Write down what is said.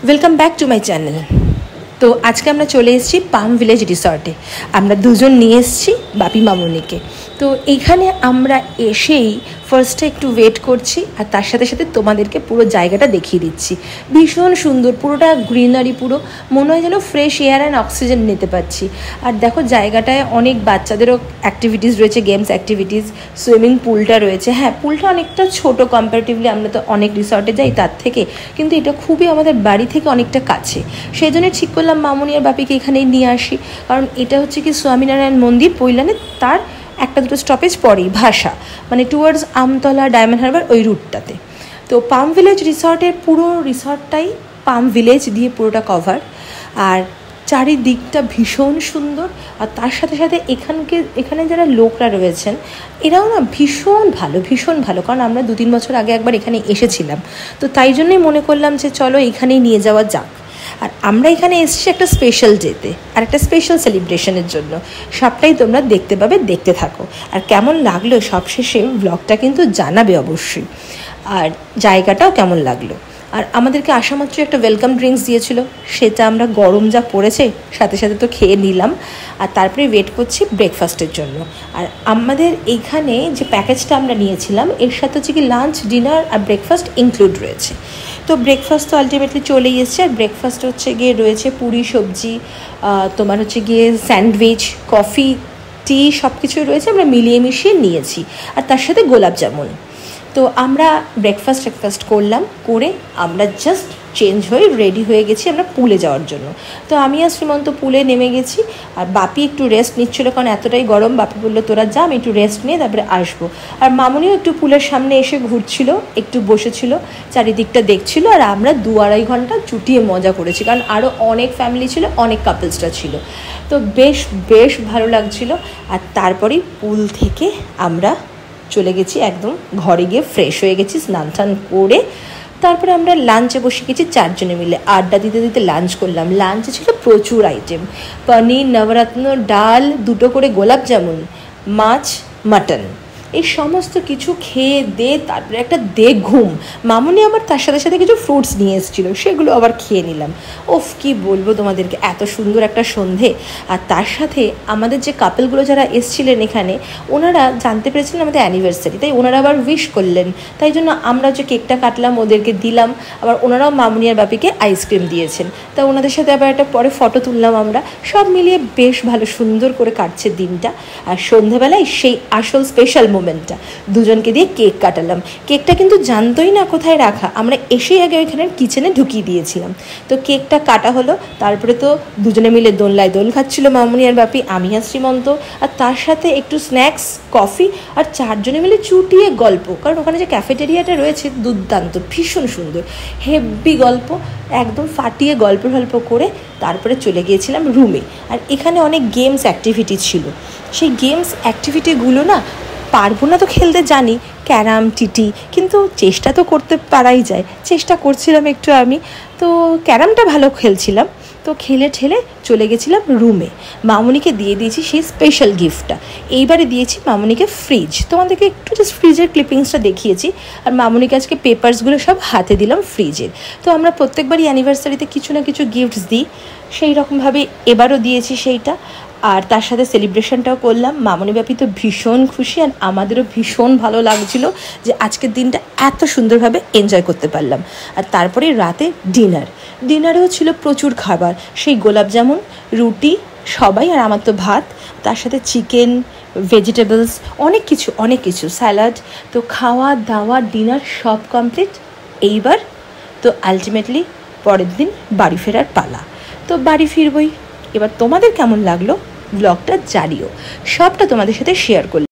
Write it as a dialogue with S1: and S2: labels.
S1: Welcome back to my channel. তো আজকে আমরা চলে এসেছি পাম ভিলেজ রিসর্টে। আমরা দুজন নিয়ে এসেছি বাপি মামুনিকে। তো এইখানে আমরা এসেই ফার্স্টে একটু ওয়েট করছি, আর তার সাথে সাথে তোমাদেরকে পুরো জায়গাটা দেখিয়ে দিচ্ছি। ভীষণ সুন্দর, পুরোটা গ্রিনারি, পুরো মনে হয় যেন ফ্রেশ এয়ার অ্যান্ড অক্সিজেন নিতে পারছি। আর দেখো জায়গাটায় অনেক বাচ্চাদেরও অ্যাক্টিভিটিস রয়েছে, গেমস অ্যাক্টিভিটিস, সুইমিং পুলটা রয়েছে। হ্যাঁ, পুলটা অনেকটা ছোটো কম্পারেটিভলি, আমরা তো অনেক রিসর্টে যাই তার থেকে, কিন্তু এটা খুবই আমাদের বাড়ি থেকে অনেকটা কাছে। সেই জন্য ঠিক করলাম মামুনি আর বাপিকে এখানেই নিয়ে আসি, কারণ এটা হচ্ছে কি স্বামীনারায়ণ মন্দির পৈলানে, তার একটা দুটো স্টপেজ পরেই ভাষা, মানে টুয়ার্ডস আমতলা, ডায়মন্ড হারবার, ওই রুটটাতে। তো পাম ভিলেজ রিসর্টের পুরো রিসর্টটাই পাম ভিলেজ দিয়ে পুরোটা কভার, আর চারিদিকটা ভীষণ সুন্দর। আর তার সাথে সাথে এখানে যারা লোকরা রয়েছেন এরাও না ভীষণ ভালো, কারণ আমরা 2-3 বছর আগে একবার এখানে এসেছিলাম, তো তাই জন্যই মনে করলাম যে চলো এখানেই নিয়ে যাওয়া যাক। আর আমরা এখানে এসেছি একটা স্পেশাল ডেতে আর একটা স্পেশাল সেলিব্রেশনের জন্য। সবটাই তোমরা দেখতে পাবে, দেখতে থাকো। আর কেমন লাগলো সবশেষে ব্লগটা কিন্তু জানাবে অবশ্যই, আর জায়গাটাও কেমন লাগলো। আর আমাদেরকে আসা মাত্র একটা ওয়েলকাম ড্রিঙ্কস দিয়েছিল, সেটা আমরা গরম যা পড়েছে সাথে সাথে তো খেয়ে নিলাম। আর তারপরে ওয়েট করছি ব্রেকফাস্টের জন্য। আর আমাদের এইখানে যে প্যাকেজটা আমরা নিয়েছিলাম এর সাথে হচ্ছে কি লাঞ্চ, ডিনার আর ব্রেকফাস্ট ইনক্লুড রয়েছে। তো ব্রেকফাস্ট তো আলটিমেটলি চলেই এসছে। আর ব্রেকফাস্ট হচ্ছে গিয়ে রয়েছে পুরি, সবজি, তোমার হচ্ছে গিয়ে স্যান্ডউইচ, কফি, টি, সব কিছুই রয়েছে, আমরা মিলিয়ে মিশিয়ে নিয়েছি। আর তার সাথে গোলাপ জামুন। তো আমরা ব্রেকফাস্ট করলাম, করে আমরা জাস্ট চেঞ্জ হয়ে রেডি হয়ে গেছি আমরা পুলে যাওয়ার জন্য। তো আমি আর শ্রীমন্ত পুলে নেমে গেছি, আর বাপি একটু রেস্ট নিচ্ছিলো, কারণ এতটাই গরম। বাপি বললো তোরা যা, আমি একটু রেস্ট নিয়ে তারপরে আসবো। আর মামুনিও একটু পুলের সামনে এসে ঘুরছিল, একটু বসেছিল, চারিদিকটা দেখছিল। আর আমরা 2-2.5 ঘন্টা চুটিয়ে মজা করেছি, কারণ আরও অনেক ফ্যামিলি ছিল, অনেক কাপলসরা ছিল। তো বেশ ভালো লাগছিল। আর তারপরেই পুল থেকে আমরা চলে গেছি একদম ঘরে, গিয়ে ফ্রেশ হয়ে গেছি, স্নান টান করে তারপরে আমরা লাঞ্চে বসে গেছি 4 জনে মিলে। আড্ডা দিতে লাঞ্চ করলাম। লাঞ্চে ছিল প্রচুর আইটেম, পনির, নবরত্ন, ডাল, 2টো করে গোলাপ জামুন, মাছ, মাটন, এই সমস্ত কিছু খেয়ে দিয়ে তারপরে একটা ঘুম। মামুনি আবার তার সাথে সাথে কিছু ফ্রুটস নিয়ে এসেছিলো, সেগুলো আবার খেয়ে নিলাম। কি বলবো তোমাদেরকে, এত সুন্দর একটা সন্ধে। আর তার সাথে আমাদের যে কাপলগুলো যারা এসেছিলেন এখানে, ওনারা জানতে পেরেছিলেন আমাদের অ্যানিভার্সারি, তাই ওনারা আবার উইশ করলেন। তাই জন্য আমরা যে কেকটা কাটলাম ওদেরকে দিলাম, আবার ওনারাও মামুনি আর বাপিকে আইসক্রিম দিয়েছেন। তা ওনাদের সাথে আবার একটা পরে ফটো তুললাম আমরা। সব মিলিয়ে বেশ ভালো, সুন্দর করে কাটছে দিনটা। আর সন্ধেবেলায় সেই আসল স্পেশাল মোমেন্টটা, দুজনকে দিয়ে কেক কাটালাম। কেকটা কিন্তু জানতোই না কোথায় রাখা, আমরা এসেই আগে ওইখানের কিচেনে ঢুকিয়ে দিয়েছিলাম। তো কেকটা কাটা হলো, তারপরে তো দুজনে মিলে দোলনায় দোল খাচ্ছিল মামুনি আর বাপি, আমি আর শ্রীমন্ত। আর তার সাথে একটু স্ন্যাক্স, কফি, আর 4 জনে মিলে চুটিয়ে গল্প, কারণ ওখানে যে ক্যাফেটেরিয়াটা রয়েছে দুর্দান্ত, ভীষণ সুন্দর, হেভি গল্প, একদম ফাটিয়ে গল্প করে তারপরে চলে গিয়েছিলাম রুমে। আর এখানে অনেক গেমস অ্যাক্টিভিটি ছিল, সেই গেমস অ্যাক্টিভিটিগুলো না পারবো না তো খেলতে জানি, ক্যারাম, টিটি, কিন্তু চেষ্টা তো করতে পারাই যায়। চেষ্টা করছিলাম একটু আমি, তো ক্যারামটা ভালো খেলছিলাম। তো খেলে ঠেলে চলে গেছিলাম রুমে। মামুনিকে দিয়ে দিয়েছি সেই স্পেশাল গিফটটা। এইবারে দিয়েছি মামুনিকে ফ্রিজ। তোমাদেরকে একটু জাস্ট ফ্রিজের ক্লিপিংসটা দেখিয়েছি। আর মামুনিকে আজকে পেপারসগুলো সব হাতে দিলাম ফ্রিজের। তো আমরা প্রত্যেকবারই অ্যানিভার্সারিতে কিছু না কিছু গিফটস দিই, সেই রকমভাবে এবারও দিয়েছি সেইটা। আর তার সাথে সেলিব্রেশনটাও করলাম। মামুনি বাপি তো ভীষণ খুশি, আর আমাদেরও ভীষণ ভালো লাগছিল যে আজকের দিনটা এত সুন্দরভাবে এনজয় করতে পারলাম। আর তারপরে রাতে ডিনারেও ছিল প্রচুর খাবার, সেই গোলাপ জামুন, রুটি, সবাই, আর আমার তো ভাত, তার সাথে চিকেন, ভেজিটেবলস, অনেক কিছু, স্যালাড। তো খাওয়া দাওয়া, ডিনার সব কমপ্লিট। এইবার তো আলটিমেটলি পরের দিন বাড়ি ফেরার পালা। তো বাড়ি ফিরবই। এবার তোমাদের কেমন লাগলো ব্লগটা জানিও, সবটা তোমাদের সাথে শেয়ার করলাম।